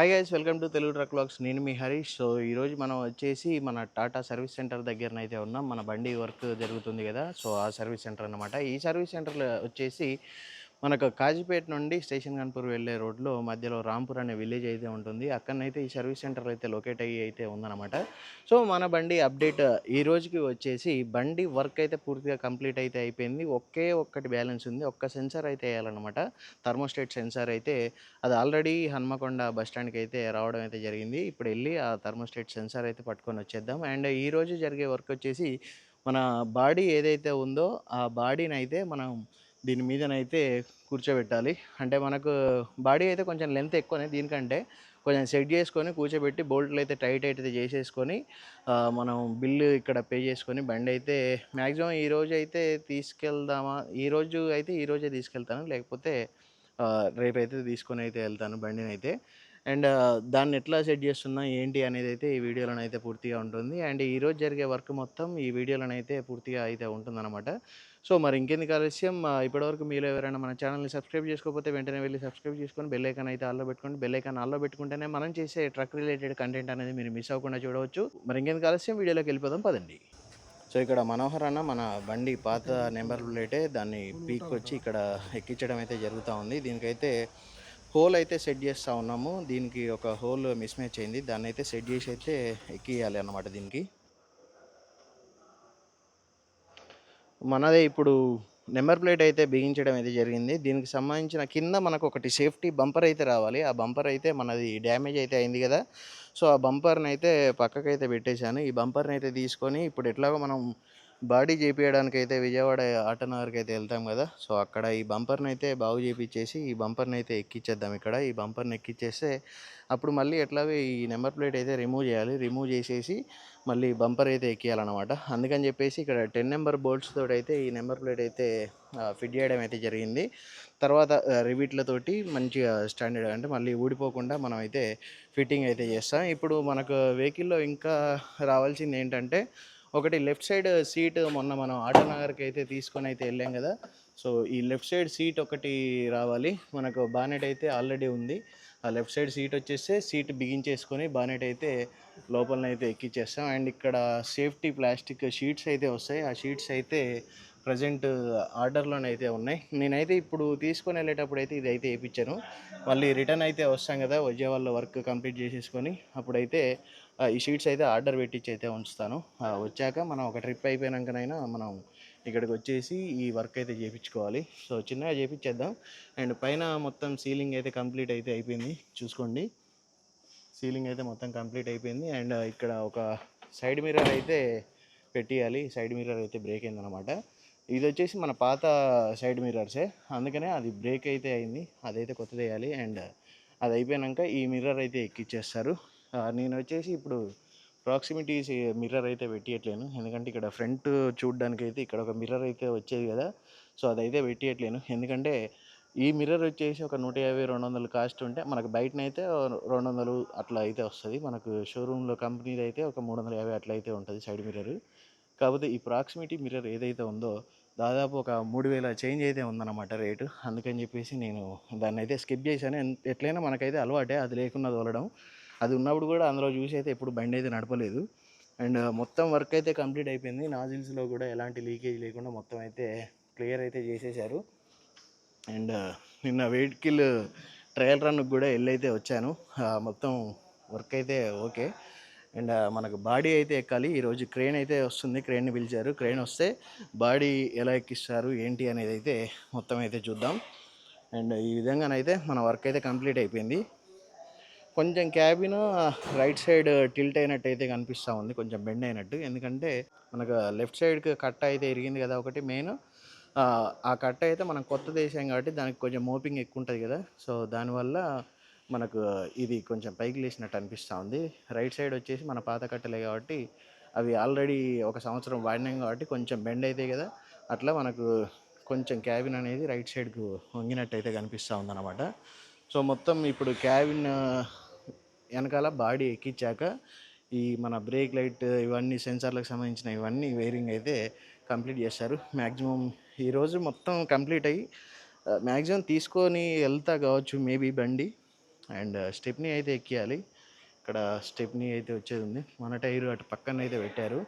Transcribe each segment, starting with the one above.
Hi guys, welcome to Telugu truck vlogs. నేను మీ Harish. So ఈరోజు మనం వచ్చేసి మన టాటా సర్వీస్ సెంటర్ దగ్గరనైతే ఉన్నాం. మన బండి వర్క్ జరుగుతుంది కదా, సో ఆ సర్వీస్ సెంటర్ అన్నమాట. ఈ సర్వీస్ సెంటర్లో వచ్చేసి మనకు కాజీపేట నుండి స్టేషన్ గన్పూర్ వెళ్ళే రోడ్లో మధ్యలో రాంపూర్ అనే విలేజ్ అయితే ఉంటుంది. అక్కడనైతే ఈ సర్వీస్ సెంటర్ అయితే లొకేట్ అయ్యి అయితే ఉందన్నమాట. సో మన బండి అప్డేట్ ఈ రోజుకి వచ్చేసి బండి వర్క్ అయితే పూర్తిగా కంప్లీట్ అయితే అయిపోయింది. ఒకే ఒక్కటి బ్యాలెన్స్ ఉంది. ఒక్క సెన్సార్ అయితే వేయాలన్నమాట. థర్మోస్టేట్ సెన్సార్ అయితే అది ఆల్రెడీ హన్మకొండ బస్ స్టాండ్కి అయితే రావడం అయితే జరిగింది. ఇప్పుడు వెళ్ళి ఆ థర్మోస్టేట్ సెన్సార్ అయితే పట్టుకొని వచ్చేద్దాం. అండ్ ఈరోజు జరిగే వర్క్ వచ్చేసి మన బాడీ ఏదైతే ఉందో ఆ బాడీని అయితే మనం దీని మీదనైతే కూర్చోబెట్టాలి. అంటే మనకు బాడీ అయితే కొంచెం లెంత్ ఎక్కువనే, దీనికంటే కొంచెం సెట్ చేసుకొని కూర్చోబెట్టి బోల్ట్లు అయితే టైట్ అయితే చేసేసుకొని మనం బిల్లు ఇక్కడ పే చేసుకొని బండి అయితే మ్యాక్సిమం ఈరోజు అయితే తీసుకెళ్దామా, ఈరోజే తీసుకెళ్తాను, లేకపోతే రేపైతే తీసుకొని అయితే వెళ్తాను బండినైతే. అండ్ దాన్ని ఎట్లా సెట్ చేస్తున్నా ఏంటి అనేది అయితే ఈ వీడియోలోనైతే పూర్తిగా ఉంటుంది. అండ్ ఈరోజు జరిగే వర్క్ మొత్తం ఈ వీడియోలోనైతే పూర్తిగా అయితే ఉంటుందన్నమాట. సో మరి ఇంకెందుకు ఆలస్యం, ఇప్పటివరకు మీలో ఎవరైనా మన ఛానల్ని సబ్స్క్రైబ్ చేసుకోకపోతే వెంటనే వెళ్ళి సబ్స్క్రైబ్ చేసుకొని బెల్ ఐకాన్ అయితే ఆల్లో పెట్టుకోండి. బెల్ ఐకాన్ ఆల్లో పెట్టుకుంటేనే మనం చేసే ట్రక్ రిలేటెడ్ కంటెంట్ అనేది మీరు మిస్ అవ్వకుండా చూడవచ్చు. మరి ఇంకెందుకు ఆలస్యం, వీడియోలోకి వెళ్ళిపోదాం పదండి. సో ఇక్కడ మనోహర్ అన్న మన బండి పాత నెంబర్ ప్లేటే దాన్ని పీక్ వచ్చి ఇక్కడ ఎక్కించడం అయితే జరుగుతూ ఉంది. దీనికైతే హోల్ అయితే సెట్ చేస్తూ ఉన్నాము. దీనికి ఒక హోల్ మిస్ మ్యాచ్ అయింది, దాన్ని అయితే సెట్ చేసి అయితే ఎక్కియాలి అన్నమాట. దీనికి మనదే ఇప్పుడు నెంబర్ ప్లేట్ అయితే బిగించడం అయితే జరిగింది. దీనికి సంబంధించిన కింద మనకు ఒకటి సేఫ్టీ బంపర్ అయితే రావాలి. ఆ బంపర్ అయితే మనది డ్యామేజ్ అయితే అయింది కదా, సో ఆ బంపర్ని అయితే పక్కకైతే పెట్టేశాను. ఈ బంపర్ని అయితే తీసుకొని ఇప్పుడు ఎట్లాగో మనం బాడీ చేపించడానికి అయితే విజయవాడ ఆటోనగర్కి అయితే వెళ్తాం కదా, సో అక్కడ ఈ బంపర్ని అయితే బాగు చేపించేసి ఈ బంపర్ని అయితే ఎక్కించేద్దాం. ఇక్కడ ఈ బంపర్ని ఎక్కించేస్తే అప్పుడు మళ్ళీ ఎట్లాగో ఈ నెంబర్ ప్లేట్ అయితే రిమూవ్ చేయాలి. రిమూవ్ చేసేసి మళ్ళీ బంపర్ అయితే ఎక్కియాలన్నమాట. అందుకని చెప్పేసి ఇక్కడ 10 నెంబర్ బోల్ట్స్ తోటి అయితే ఈ నెంబర్ ప్లేట్ అయితే ఫిట్ చేయడం అయితే జరిగింది. తర్వాత రివీట్లతోటి మంచిగా స్టాండర్డ్ అంటే మళ్ళీ ఊడిపోకుండా మనం అయితే ఫిట్టింగ్ అయితే చేస్తాం. ఇప్పుడు మనకు వెహికల్లో ఇంకా రావాల్సింది ఏంటంటే, ఒకటి లెఫ్ట్ సైడ్ సీట్ మొన్న మనం ఆటోనగర్కి అయితే తీసుకొని అయితే వెళ్ళాం కదా, సో ఈ లెఫ్ట్ సైడ్ సీట్ ఒకటి రావాలి. మనకు బానెట్ అయితే ఆల్రెడీ ఉంది. ఆ లెఫ్ట్ సైడ్ సీట్ వచ్చేస్తే సీట్ బిగించేసుకొని బానెట్ అయితే లోపలనైతే ఎక్కిచ్చేస్తాం. అండ్ ఇక్కడ సేఫ్టీ ప్లాస్టిక్ షీట్స్ అయితే వస్తాయి. ఆ షీట్స్ అయితే ప్రజెంట్ ఆర్డర్లోనైతే ఉన్నాయి. నేనైతే ఇప్పుడు తీసుకొని వెళ్ళేటప్పుడు అయితే ఇది అయితే వేయించాను. మళ్ళీ రిటర్న్ అయితే వస్తాం కదా, వచ్చే వాళ్ళ వర్క్ కంప్లీట్ చేసేసుకొని అప్పుడైతే ఈ షీట్స్ అయితే ఆర్డర్ పెట్టించి అయితే ఉంచుతాను. వచ్చాక మనం ఒక ట్రిప్ అయిపోయాకనైనా మనం ఇక్కడికి వచ్చేసి ఈ వర్క్ అయితే చేయించుకోవాలి. సో చిన్నగా చేయించేద్దాం. అండ్ పైన మొత్తం సీలింగ్ అయితే కంప్లీట్ అయితే అయిపోయింది, చూసుకోండి. సీలింగ్ అయితే మొత్తం కంప్లీట్ అయిపోయింది. అండ్ ఇక్కడ ఒక సైడ్ మిర్రర్ అయితే పెట్టియాలి. సైడ్ మిర్రర్ అయితే బ్రేక్ అయిందనమాట. ఇది వచ్చేసి మన పాత సైడ్ మిర్రర్సే, అందుకనే అది బ్రేక్ అయితే అయింది. అదైతే కొత్తది వేయాలి. అండ్ అది అయిపోయాక ఈ మిర్రర్ అయితే ఎక్కిచ్చేస్తారు. నేను వచ్చేసి ఇప్పుడు ప్రాక్సిమిటీ మిర్రర్ అయితే పెట్టియట్లేను, ఎందుకంటే ఇక్కడ ఫ్రంట్ చూడడానికి అయితే ఇక్కడ ఒక మిర్రర్ అయితే వచ్చేది కదా, సో అదైతే పెట్టియట్లేను. ఎందుకంటే ఈ మిర్రర్ వచ్చేసి ఒక 150-200 కాస్ట్ ఉంటే మనకు బయటనైతే 200 అట్లా అయితే వస్తుంది. మనకు షోరూంలో కంపెనీది అయితే ఒక 350 అట్లా అయితే ఉంటుంది సైడ్ మిర్రర్. కాకపోతే ఈ ప్రాక్సిమిటీ మిర్రర్ ఏదైతే ఉందో దాదాపు ఒక 3000 చేంజ్ అయితే ఉందన్నమాట రేటు. అందుకని చెప్పేసి నేను దాన్ని అయితే స్కిప్ చేశాను. ఎట్లయినా మనకైతే అలవాటే అది లేకుండా తోలడం. అది ఉన్నప్పుడు కూడా అందులో చూసి అయితే ఎప్పుడు బండి అయితే నడపలేదు. అండ్ మొత్తం వర్క్ అయితే కంప్లీట్ అయిపోయింది. నాజిల్స్లో కూడా ఎలాంటి లీకేజ్ లేకుండా మొత్తం అయితే క్లియర్ అయితే చేసేసారు. అండ్ నిన్న వెహికల్ ట్రయల్ రన్కి కూడా వెళ్ళైతే వచ్చాను. మొత్తం వర్క్ అయితే ఓకే. అండ్ మనకు బాడీ అయితే ఎక్కాలి. ఈరోజు క్రేన్ అయితే వస్తుంది, క్రేన్ని పిలిచారు. క్రేన్ వస్తే బాడీ ఎలా ఎక్కిస్తారు ఏంటి అనేది అయితే మొత్తం అయితే చూద్దాం. అండ్ ఈ విధంగానైతే మన వర్క్ అయితే కంప్లీట్ అయిపోయింది. కొంచెం క్యాబిన్ రైట్ సైడ్ టిల్ట్ అయినట్టు అయితే కనిపిస్తూ ఉంది, కొంచెం బెండ్ అయినట్టు. ఎందుకంటే మనకు లెఫ్ట్ సైడ్కి కట్ట అయితే ఇరిగింది కదా ఒకటి మెయిన్. ఆ కట్ట అయితే మనం కొత్తది వేసాం కాబట్టి దానికి కొంచెం మోపింగ్ ఎక్కువ ఉంటుంది కదా, సో దానివల్ల మనకు ఇది కొంచెం పైకి లేచినట్టు అనిపిస్తూ ఉంది. రైట్ సైడ్ వచ్చేసి మన పాత కట్టలే కాబట్టి అవి ఆల్రెడీ ఒక సంవత్సరం వాడినాం కాబట్టి కొంచెం బెండ్ అవుతాయి కదా, అట్లా మనకు కొంచెం క్యాబిన్ అనేది రైట్ సైడ్కు వంగినట్టు అయితే కనిపిస్తూ ఉందన్నమాట. సో మొత్తం ఇప్పుడు క్యాబిన్ వెనకాల బాడీ ఎక్కించాక ఈ మన బ్రేక్ లైట్ ఇవన్నీ సెన్సార్లకు సంబంధించిన ఇవన్నీ వైరింగ్ అయితే కంప్లీట్ చేస్తారు. మ్యాక్సిమం ఈరోజు మొత్తం కంప్లీట్ అయ్యి మ్యాక్సిమం తీసుకొని వెళ్తా కావచ్చు మేబీ బండి. అండ్ స్టెప్నీ అయితే ఎక్కియాలి. ఇక్కడ స్టెప్నీ అయితే వచ్చేది ఉంది. మన టైరు అటు పక్కన అయితే పెట్టారు.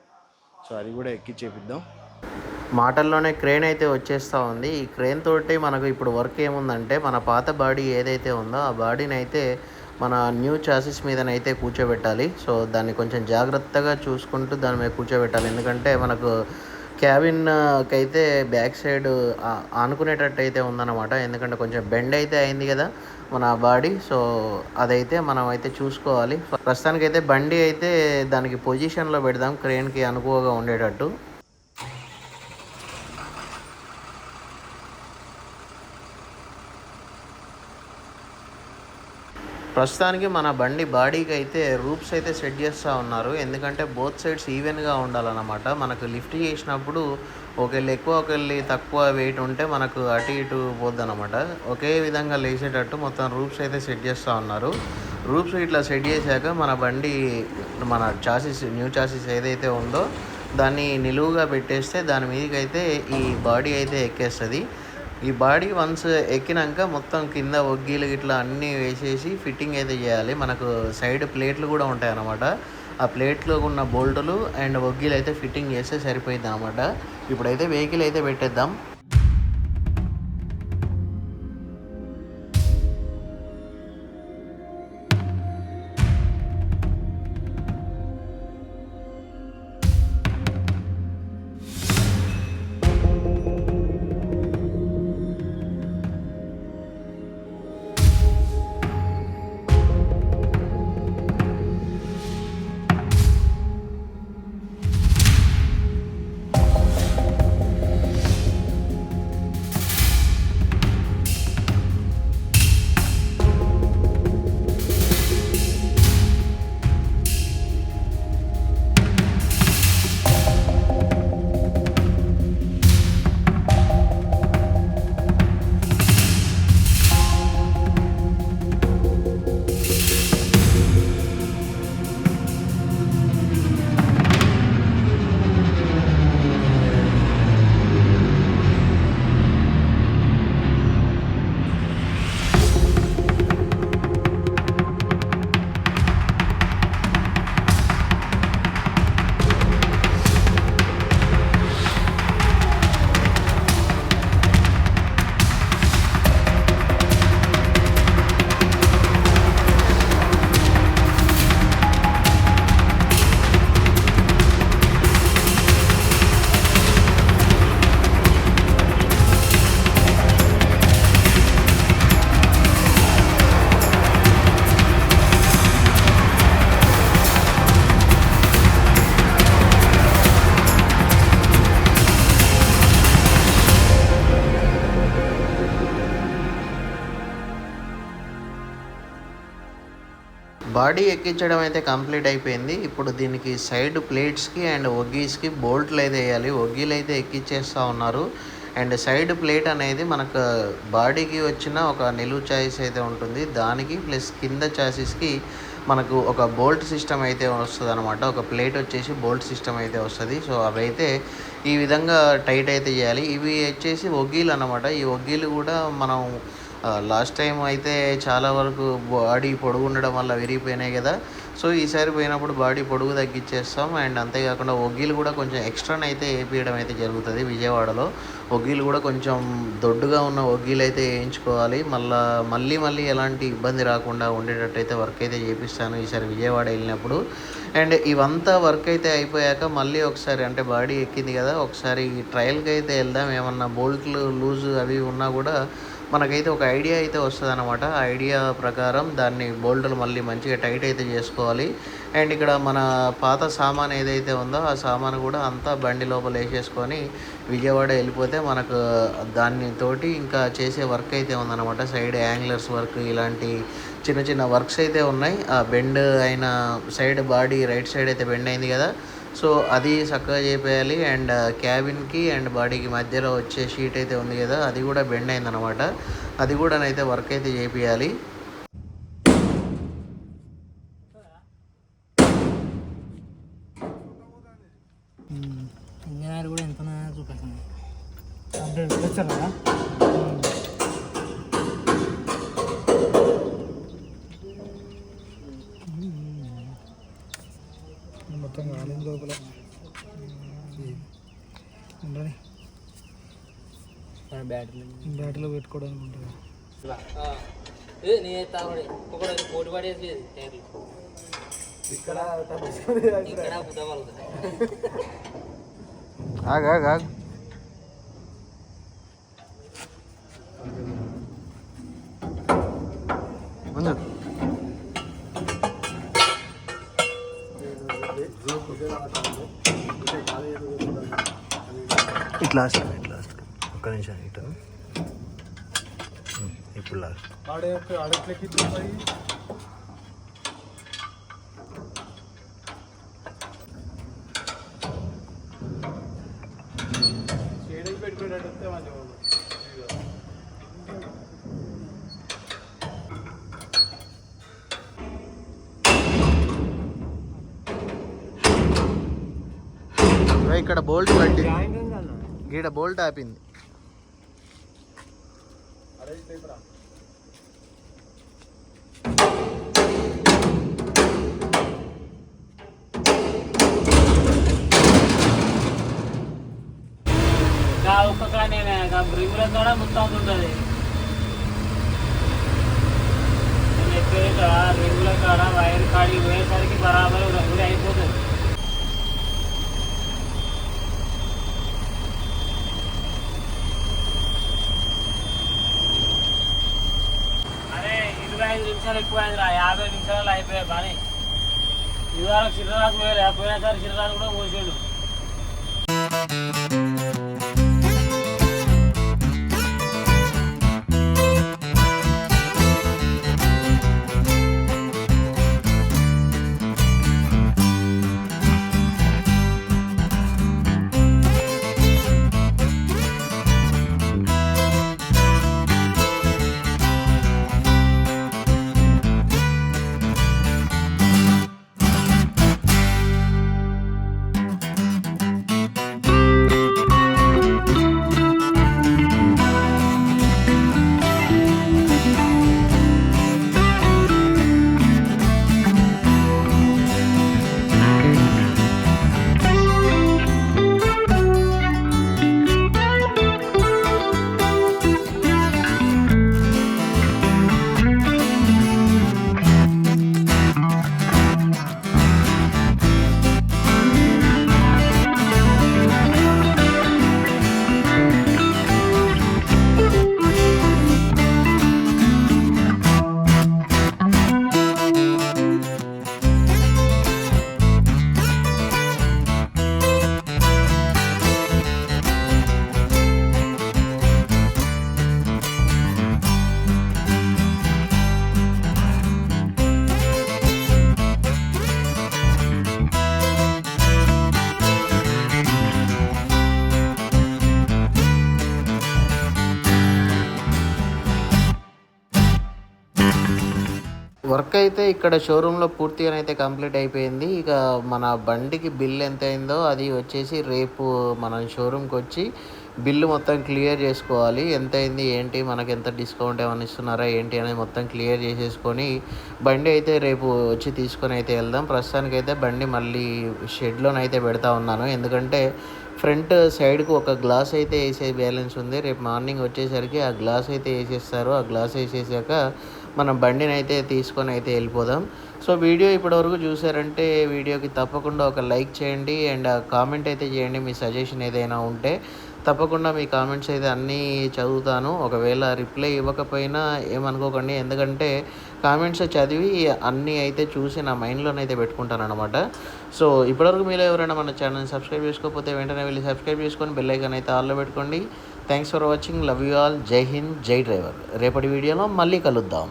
సో అది కూడా ఎక్కి చేపిద్దాం. మాటల్లోనే క్రేన్ అయితే వచ్చేస్తూ ఉంది. ఈ క్రేన్ తోటి మనకు ఇప్పుడు వర్క్ ఏముందంటే మన పాత బాడీ ఏదైతే ఉందో ఆ బాడీని అయితే మన న్యూ చాసిస్ మీదనైతే కూర్చోబెట్టాలి. సో దాన్ని కొంచెం జాగ్రత్తగా చూసుకుంటూ దాని మీద కూర్చోబెట్టాలి. ఎందుకంటే మనకు క్యాబిన్కి అయితే బ్యాక్ సైడ్ ఆనుకునేటట్టు అయితే ఉందన్నమాట. ఎందుకంటే కొంచెం బెండ్ అయితే అయింది కదా మన బాడీ. సో అదైతే మనం అయితే చూసుకోవాలి. ప్రస్తుతానికైతే బండి అయితే దానికి పొజిషన్లో పెడదాం క్రేన్కి అనుకువగా ఉండేటట్టు. ప్రస్తుతానికి మన బండి బాడీకి అయితే రూప్స్ అయితే సెట్ చేస్తూ ఉన్నారు. ఎందుకంటే బోత్ సైడ్స్ ఈవెన్గా ఉండాలన్నమాట. మనకు లిఫ్ట్ చేసినప్పుడు ఒకళ్ళు ఎక్కువ ఒకళ్ళు తక్కువ వెయిట్ ఉంటే మనకు అటు ఇటు పోద్దనమాట. ఒకే విధంగా లేచేటట్టు మొత్తం రూప్స్ అయితే సెట్ చేస్తూ ఉన్నారు. రూప్స్ ఇట్లా సెట్ చేశాక మన బండి మన చాసిస్ న్యూ చాసిస్ ఏదైతే ఉందో దాన్ని నిలువుగా పెట్టేస్తే దాని మీదకి అయితే ఈ బాడీ అయితే ఎక్కేస్తుంది. ఈ బాడీ వన్స్ ఎక్కినాక మొత్తం కింద ఒగ్గీలు ఇట్లా అన్నీ వేసేసి ఫిట్టింగ్ అయితే చేయాలి. మనకు సైడ్ ప్లేట్లు కూడా ఉంటాయి అన్నమాట. ఆ ప్లేట్లో ఉన్న బోల్టులు అండ్ ఒగ్గీలు అయితే ఫిట్టింగ్ చేస్తే సరిపోయింది అనమాట. ఇప్పుడైతే వెహికల్ అయితే పెట్టేద్దాం. బాడీ ఎక్కించడం అయితే కంప్లీట్ అయిపోయింది. ఇప్పుడు దీనికి సైడ్ ప్లేట్స్కి అండ్ ఒగ్గీస్కి బోల్ట్లు అయితే వేయాలి. ఒగ్గీలు అయితే ఎక్కించేస్తూ ఉన్నారు. అండ్ సైడ్ ప్లేట్ అనేది మనకు బాడీకి వచ్చిన ఒక నిలువు చాయిస్ అయితే ఉంటుంది. దానికి ప్లస్ కింద చాసిస్కి మనకు ఒక బోల్ట్ సిస్టమ్ అయితే వస్తుంది అనమాట. ఒక ప్లేట్ వచ్చేసి బోల్ట్ సిస్టమ్ అయితే వస్తుంది. సో అవైతే ఈ విధంగా టైట్ అయితే చేయాలి. ఇవి వచ్చేసి ఒగ్గీలు అనమాట. ఈ ఒగ్గీలు కూడా మనం లాస్ట్ టైం అయితే చాలా వరకు బాడీ పొడుగు ఉండడం వల్ల విరిగిపోయినాయి కదా. సో ఈసారి పోయినప్పుడు బాడీ పొడుగు తగ్గించేస్తాం. అండ్ అంతేకాకుండా ఒగ్గీలు కూడా కొంచెం ఎక్స్ట్రాని అయితే వేయించడం అయితే జరుగుతుంది విజయవాడలో. ఒగ్గీలు కూడా కొంచెం దొడ్డుగా ఉన్న ఒగ్గీలు అయితే వేయించుకోవాలి. మళ్ళీ ఎలాంటి ఇబ్బంది రాకుండా ఉండేటట్టు అయితే వర్క్ అయితే చేపిస్తాను ఈసారి విజయవాడ వెళ్ళినప్పుడు. అండ్ ఇవంతా వర్క్ అయితే అయిపోయాక మళ్ళీ ఒకసారి అంటే బాడీ ఎక్కింది కదా, ఒకసారి ట్రయల్కి అయితే వెళ్దాం. ఏమన్నా బోల్ట్లు లూజ్ అవి ఉన్నా కూడా మనకైతే ఒక ఐడియా అయితే వస్తుంది అనమాట. ఆ ఐడియా ప్రకారం దాన్ని బోల్టులు మళ్ళీ మంచిగా టైట్ అయితే చేసుకోవాలి. అండ్ ఇక్కడ మన పాత సామాన్ ఏదైతే ఉందో ఆ సామాను కూడా అంతా బండి లోపల వేసేసుకొని విజయవాడ వెళ్ళిపోతే మనకు దాన్ని తోటి ఇంకా చేసే వర్క్ అయితే ఉందన్నమాట. సైడ్ యాంగ్లర్స్ వర్క్ ఇలాంటి చిన్న చిన్న వర్క్స్ అయితే ఉన్నాయి. ఆ బెండ్ అయిన సైడ్ బాడీ రైట్ సైడ్ అయితే బెండ్ అయింది కదా, సో అది చక్కగా చేపేయాలి. అండ్ క్యాబిన్కి అండ్ బాడీకి మధ్యలో వచ్చే షీట్ అయితే ఉంది కదా, అది కూడా బెండ్ అయిందనమాట. అది కూడా అయితే వర్క్ అయితే చేపియాలి. ఇంజనీర్ కూడా ఎంత చూపిస్తుంది అప్డేట్ వచ్చారా. బ్యాటరీలో పెట్టుకోవడానికి ఉంటుంది. పోటీ పడేసి ఇక్కడ ఆగా ముందు ఇట్లా ఒక్క నిమిషం ఇటు ఇప్పుడు లాస్ట్ ఇక్కడ బోల్ట్ పట్టి గీడ బోల్ట్ ఆపింది. ఒక్కొక్క రింగుల కూడా మొత్తం ఉంటుంది. రింగుల కాడ వైర్ కాడి పోయేసరికి బరాబర్ రంగులు అయిపోతుంది. అదే 25 నిమిషాలు ఎక్కువైందిరా, 50 నిమిషాలు అయిపోయాయి. బాగా ఇవాళ చిరరాజు పోయినసారి చిరరాజు కూడా పోసాడు. వర్క్ అయితే ఇక్కడ షోరూంలో పూర్తిగానైతే కంప్లీట్ అయిపోయింది. ఇక మన బండికి బిల్ ఎంత అయిందో అది వచ్చేసి రేపు మనం షోరూమ్కి వచ్చి బిల్లు మొత్తం క్లియర్ చేసుకోవాలి. ఎంత అయింది ఏంటి, మనకి ఎంత డిస్కౌంట్ ఏమైనా ఇస్తున్నారా ఏంటి అనేది మొత్తం క్లియర్ చేసేసుకొని బండి అయితే రేపు వచ్చి తీసుకొని అయితే వెళ్దాం. ప్రస్తుతానికైతే బండి మళ్ళీ షెడ్లోనైతే పెడతా ఉన్నాను, ఎందుకంటే ఫ్రంట్ సైడ్కు ఒక గ్లాస్ అయితే వేసే బ్యాలెన్స్ ఉంది. రేపు మార్నింగ్ వచ్చేసరికి ఆ గ్లాస్ అయితే వేసేస్తారు. ఆ గ్లాస్ వేసేసాక మనం బండిని అయితే తీసుకొని అయితే వెళ్ళిపోదాం. సో వీడియో ఇప్పటివరకు చూసారంటే వీడియోకి తప్పకుండా ఒక లైక్ చేయండి అండ్ కామెంట్ అయితే చేయండి. మీ సజెషన్ ఏదైనా ఉంటే తప్పకుండా మీ కామెంట్స్ అయితే అన్నీ చదువుతాను. ఒకవేళ రిప్లై ఇవ్వకపోయినా ఏమనుకోకండి, ఎందుకంటే కామెంట్స్ చదివి అన్నీ అయితే చూసి నా మైండ్లోనైతే పెట్టుకుంటాను అనమాట. సో ఇప్పటివరకు మీలో ఎవరైనా మన ఛానల్ని సబ్స్క్రైబ్ చేసుకోకపోతే వెంటనే వెళ్ళి సబ్స్క్రైబ్ చేసుకొని బెల్ ఐకాన్ అయితే ఆల్లో పెట్టుకోండి. Thanks for watching. Love you all. జై హింద్, జై డ్రైవర్. రేపటి వీడియోలో మళ్ళీ కలుద్దాం.